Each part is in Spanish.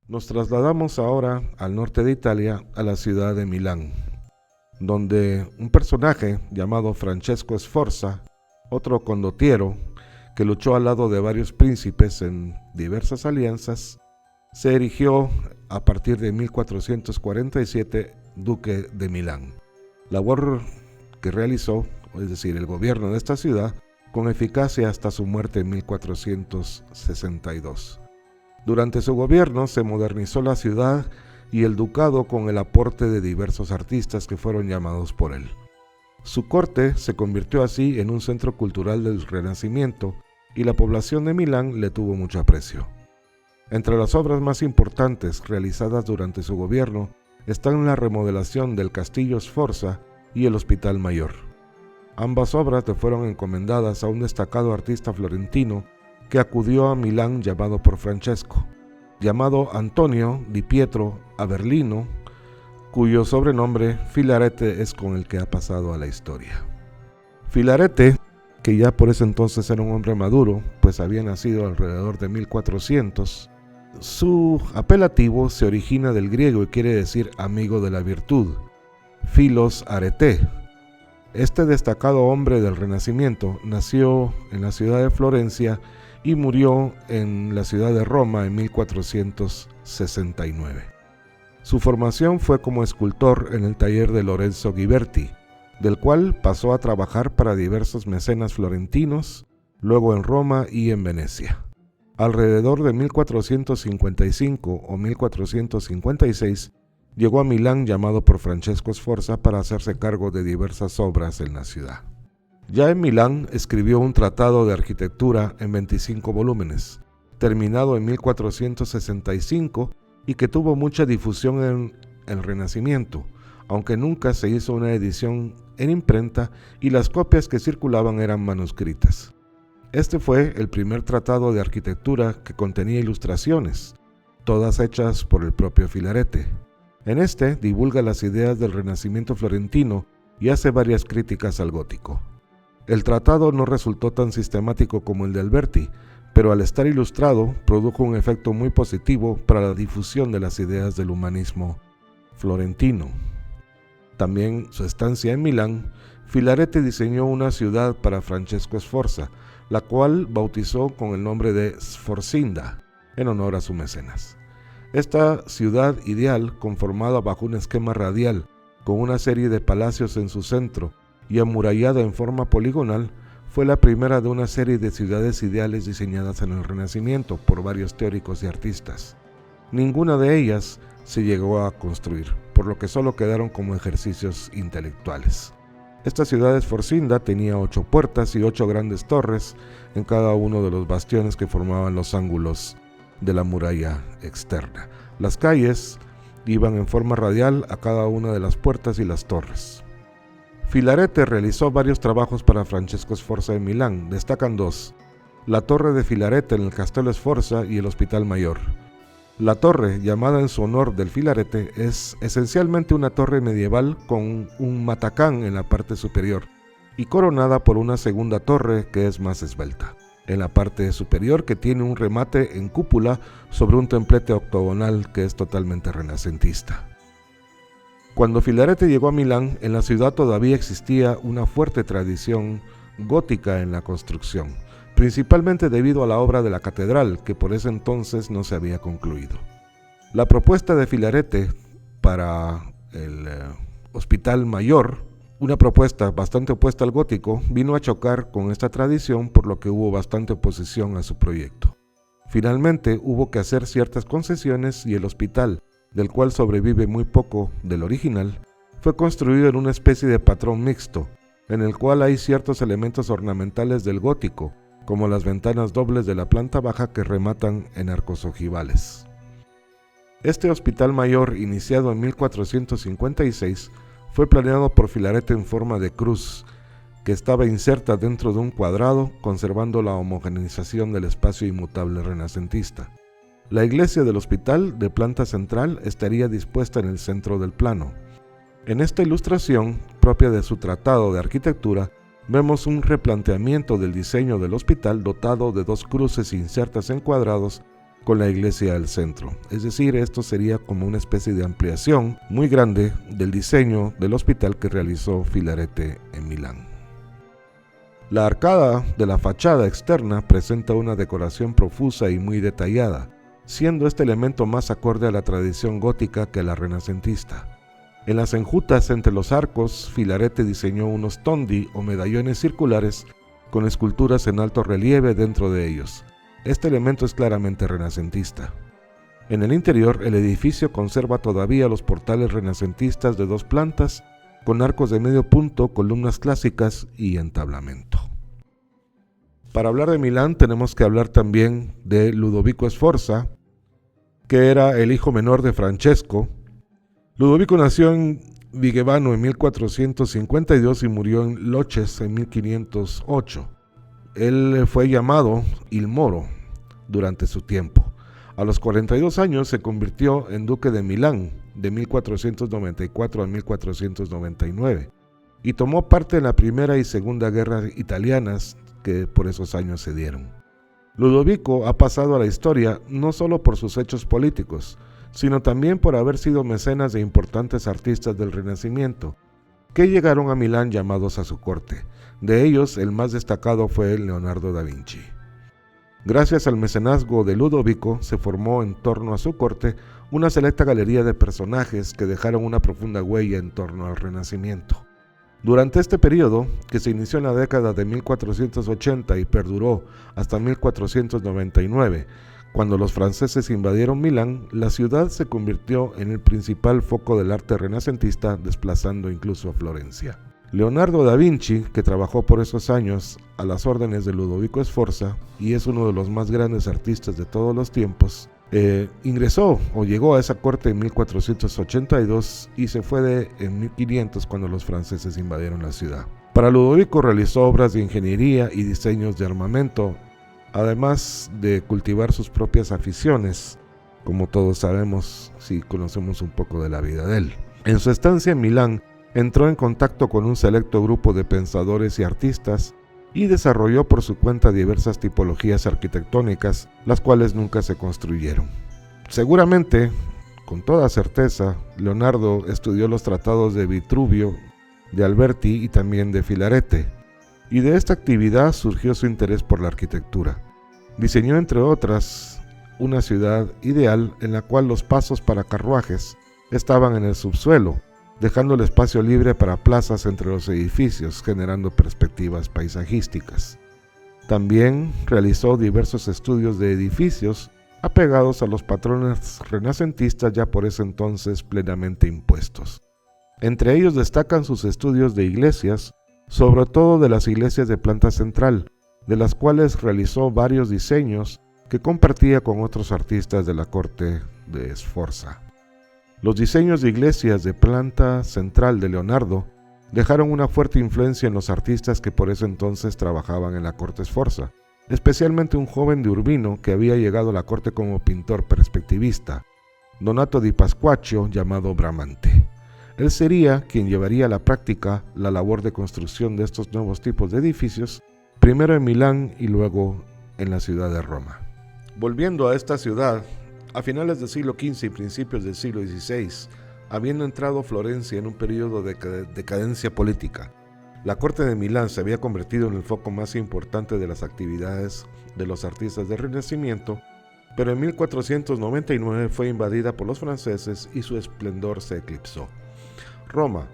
Nos trasladamos ahora al norte de Italia, a la ciudad de Milán, donde un personaje llamado Francesco Sforza, otro condottiero que luchó al lado de varios príncipes en diversas alianzas, se erigió a partir de 1447 duque de Milán. Labor que realizó, es decir, el gobierno de esta ciudad, con eficacia hasta su muerte en 1462. Durante su gobierno se modernizó la ciudad y el ducado con el aporte de diversos artistas que fueron llamados por él. Su corte se convirtió así en un centro cultural del Renacimiento y la población de Milán le tuvo mucho aprecio. Entre las obras más importantes realizadas durante su gobierno están la remodelación del Castillo Sforza y el Hospital Mayor. Ambas obras le fueron encomendadas a un destacado artista florentino que acudió a Milán llamado por Francesco, llamado Antonio di Pietro Averlino, cuyo sobrenombre Filarete es con el que ha pasado a la historia. Filarete, que ya por ese entonces era un hombre maduro, pues había nacido alrededor de 1400, su apelativo se origina del griego y quiere decir amigo de la virtud, Philos Arete. Este destacado hombre del Renacimiento nació en la ciudad de Florencia y murió en la ciudad de Roma en 1469. Su formación fue como escultor en el taller de Lorenzo Ghiberti, del cual pasó a trabajar para diversos mecenas florentinos, luego en Roma y en Venecia. Alrededor de 1455 o 1456 llegó a Milán llamado por Francesco Sforza para hacerse cargo de diversas obras en la ciudad. Ya en Milán escribió un tratado de arquitectura en 25 volúmenes, terminado en 1465 y que tuvo mucha difusión en el Renacimiento, aunque nunca se hizo una edición en imprenta y las copias que circulaban eran manuscritas. Este fue el primer tratado de arquitectura que contenía ilustraciones, todas hechas por el propio Filarete. En este divulga las ideas del Renacimiento florentino y hace varias críticas al gótico. El tratado no resultó tan sistemático como el de Alberti, pero al estar ilustrado produjo un efecto muy positivo para la difusión de las ideas del humanismo florentino. También su estancia en Milán, Filarete diseñó una ciudad para Francesco Sforza, la cual bautizó con el nombre de Sforcinda, en honor a su mecenas. Esta ciudad ideal, conformada bajo un esquema radial, con una serie de palacios en su centro y amurallada en forma poligonal, fue la primera de una serie de ciudades ideales diseñadas en el Renacimiento por varios teóricos y artistas. Ninguna de ellas se llegó a construir, por lo que solo quedaron como ejercicios intelectuales. Esta ciudad Sforcinda tenía 8 puertas y 8 grandes torres en cada uno de los bastiones que formaban los ángulos de la muralla externa. Las calles iban en forma radial a cada una de las puertas y las torres. Filarete realizó varios trabajos para Francesco Sforza en Milán, destacan 2, la torre de Filarete en el Castello Sforza y el Hospital Mayor. La torre, llamada en su honor del Filarete, es esencialmente una torre medieval con un matacán en la parte superior y coronada por una segunda torre que es más esbelta en la parte superior, que tiene un remate en cúpula sobre un templete octogonal que es totalmente renacentista. Cuando Filarete llegó a Milán, en la ciudad todavía existía una fuerte tradición gótica en la construcción, principalmente debido a la obra de la catedral, que por ese entonces no se había concluido. La propuesta de Filarete para el Hospital Mayor, una propuesta bastante opuesta al gótico, vino a chocar con esta tradición, por lo que hubo bastante oposición a su proyecto. Finalmente hubo que hacer ciertas concesiones y el hospital, del cual sobrevive muy poco del original, fue construido en una especie de patrón mixto, en el cual hay ciertos elementos ornamentales del gótico, como las ventanas dobles de la planta baja que rematan en arcos ojivales. Este hospital mayor, iniciado en 1456, fue planeado por Filarete en forma de cruz, que estaba inserta dentro de un cuadrado, conservando la homogeneización del espacio inmutable renacentista. La iglesia del hospital, de planta central, estaría dispuesta en el centro del plano. En esta ilustración, propia de su tratado de arquitectura, vemos un replanteamiento del diseño del hospital dotado de 2 cruces insertas en cuadrados con la iglesia del centro. Es decir, esto sería como una especie de ampliación muy grande del diseño del hospital que realizó Filarete en Milán. La arcada de la fachada externa presenta una decoración profusa y muy detallada, siendo este elemento más acorde a la tradición gótica que a la renacentista. En las enjutas entre los arcos, Filarete diseñó unos tondi o medallones circulares con esculturas en alto relieve dentro de ellos. Este elemento es claramente renacentista. En el interior, el edificio conserva todavía los portales renacentistas de 2 plantas, con arcos de medio punto, columnas clásicas y entablamento. Para hablar de Milán tenemos que hablar también de Ludovico Sforza, que era el hijo menor de Francesco. Ludovico nació en Vigevano en 1452 y murió en Loches en 1508. Él fue llamado Il Moro durante su tiempo. A los 42 años se convirtió en duque de Milán de 1494 a 1499 y tomó parte en la Primera y Segunda Guerra italianas que por esos años se dieron. Ludovico ha pasado a la historia no solo por sus hechos políticos, sino también por haber sido mecenas de importantes artistas del Renacimiento, que llegaron a Milán llamados a su corte. De ellos, el más destacado fue Leonardo da Vinci. Gracias al mecenazgo de Ludovico, se formó en torno a su corte una selecta galería de personajes que dejaron una profunda huella en torno al Renacimiento. Durante este periodo, que se inició en la década de 1480 y perduró hasta 1499, cuando los franceses invadieron Milán, la ciudad se convirtió en el principal foco del arte renacentista, desplazando incluso a Florencia. Leonardo da Vinci, que trabajó por esos años a las órdenes de Ludovico Sforza y es uno de los más grandes artistas de todos los tiempos, ingresó o llegó a esa corte en 1482 y se fue en 1500 cuando los franceses invadieron la ciudad. Para Ludovico realizó obras de ingeniería y diseños de armamento, además de cultivar sus propias aficiones, como todos sabemos si conocemos un poco de la vida de él. En su estancia en Milán, entró en contacto con un selecto grupo de pensadores y artistas y desarrolló por su cuenta diversas tipologías arquitectónicas, las cuales nunca se construyeron. Seguramente, con toda certeza, Leonardo estudió los tratados de Vitruvio, de Alberti y también de Filarete, y de esta actividad surgió su interés por la arquitectura. Diseñó, entre otras, una ciudad ideal en la cual los pasos para carruajes estaban en el subsuelo, dejando el espacio libre para plazas entre los edificios, generando perspectivas paisajísticas. También realizó diversos estudios de edificios apegados a los patrones renacentistas ya por ese entonces plenamente impuestos. Entre ellos destacan sus estudios de iglesias, sobre todo de las iglesias de planta central, de las cuales realizó varios diseños que compartía con otros artistas de la corte de Sforza. Los diseños de iglesias de planta central de Leonardo dejaron una fuerte influencia en los artistas que por ese entonces trabajaban en la corte Sforza, especialmente un joven de Urbino que había llegado a la corte como pintor perspectivista, Donato di Pasquaccio, llamado Bramante. Él sería quien llevaría a la práctica la labor de construcción de estos nuevos tipos de edificios, primero en Milán y luego en la ciudad de Roma. Volviendo a esta ciudad, a finales del siglo XV y principios del siglo XVI, habiendo entrado Florencia en un periodo de decadencia política, la corte de Milán se había convertido en el foco más importante de las actividades de los artistas del Renacimiento, pero en 1499 fue invadida por los franceses y su esplendor se eclipsó. Roma,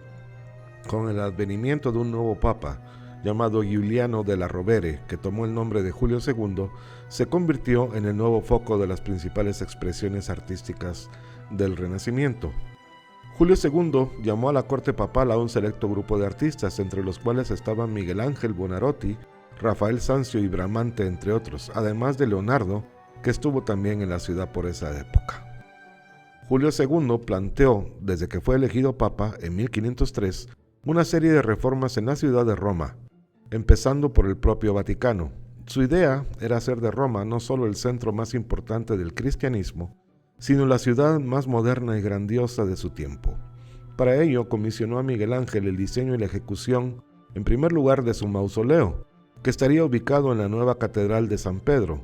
con el advenimiento de un nuevo papa, llamado Giuliano della Rovere, que tomó el nombre de Julio II, se convirtió en el nuevo foco de las principales expresiones artísticas del Renacimiento. Julio II llamó a la corte papal a un selecto grupo de artistas, entre los cuales estaban Miguel Ángel Buonarroti, Rafael Sanzio y Bramante, entre otros, además de Leonardo, que estuvo también en la ciudad por esa época. Julio II planteó, desde que fue elegido papa en 1503, una serie de reformas en la ciudad de Roma, empezando por el propio Vaticano. Su idea era hacer de Roma no solo el centro más importante del cristianismo, sino la ciudad más moderna y grandiosa de su tiempo. Para ello comisionó a Miguel Ángel el diseño y la ejecución, en primer lugar, de su mausoleo, que estaría ubicado en la nueva Catedral de San Pedro,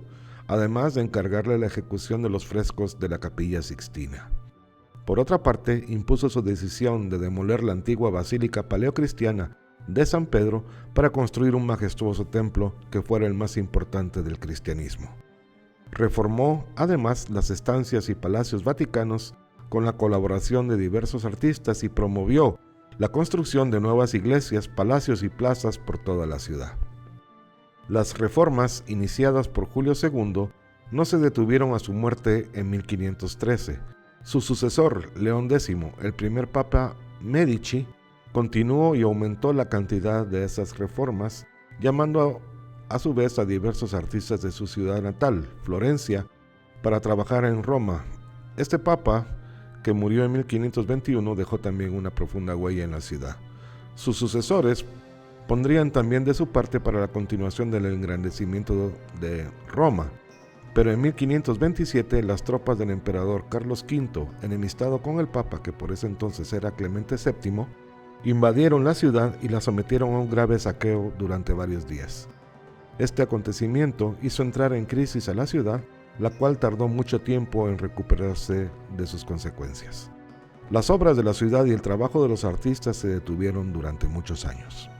además de encargarle la ejecución de los frescos de la Capilla Sixtina. Por otra parte, impuso su decisión de demoler la antigua basílica paleocristiana de San Pedro para construir un majestuoso templo que fuera el más importante del cristianismo. Reformó además las estancias y palacios vaticanos con la colaboración de diversos artistas y promovió la construcción de nuevas iglesias, palacios y plazas por toda la ciudad. Las reformas iniciadas por Julio II no se detuvieron a su muerte en 1513. Su sucesor, León X, el primer papa Medici, continuó y aumentó la cantidad de esas reformas, llamando a su vez a diversos artistas de su ciudad natal, Florencia, para trabajar en Roma. Este papa, que murió en 1521, dejó también una profunda huella en la ciudad. Sus sucesores pondrían también de su parte para la continuación del engrandecimiento de Roma, pero en 1527 las tropas del emperador Carlos V, enemistado con el papa, que por ese entonces era Clemente VII, invadieron la ciudad y la sometieron a un grave saqueo durante varios días. Este acontecimiento hizo entrar en crisis a la ciudad, la cual tardó mucho tiempo en recuperarse de sus consecuencias. Las obras de la ciudad y el trabajo de los artistas se detuvieron durante muchos años.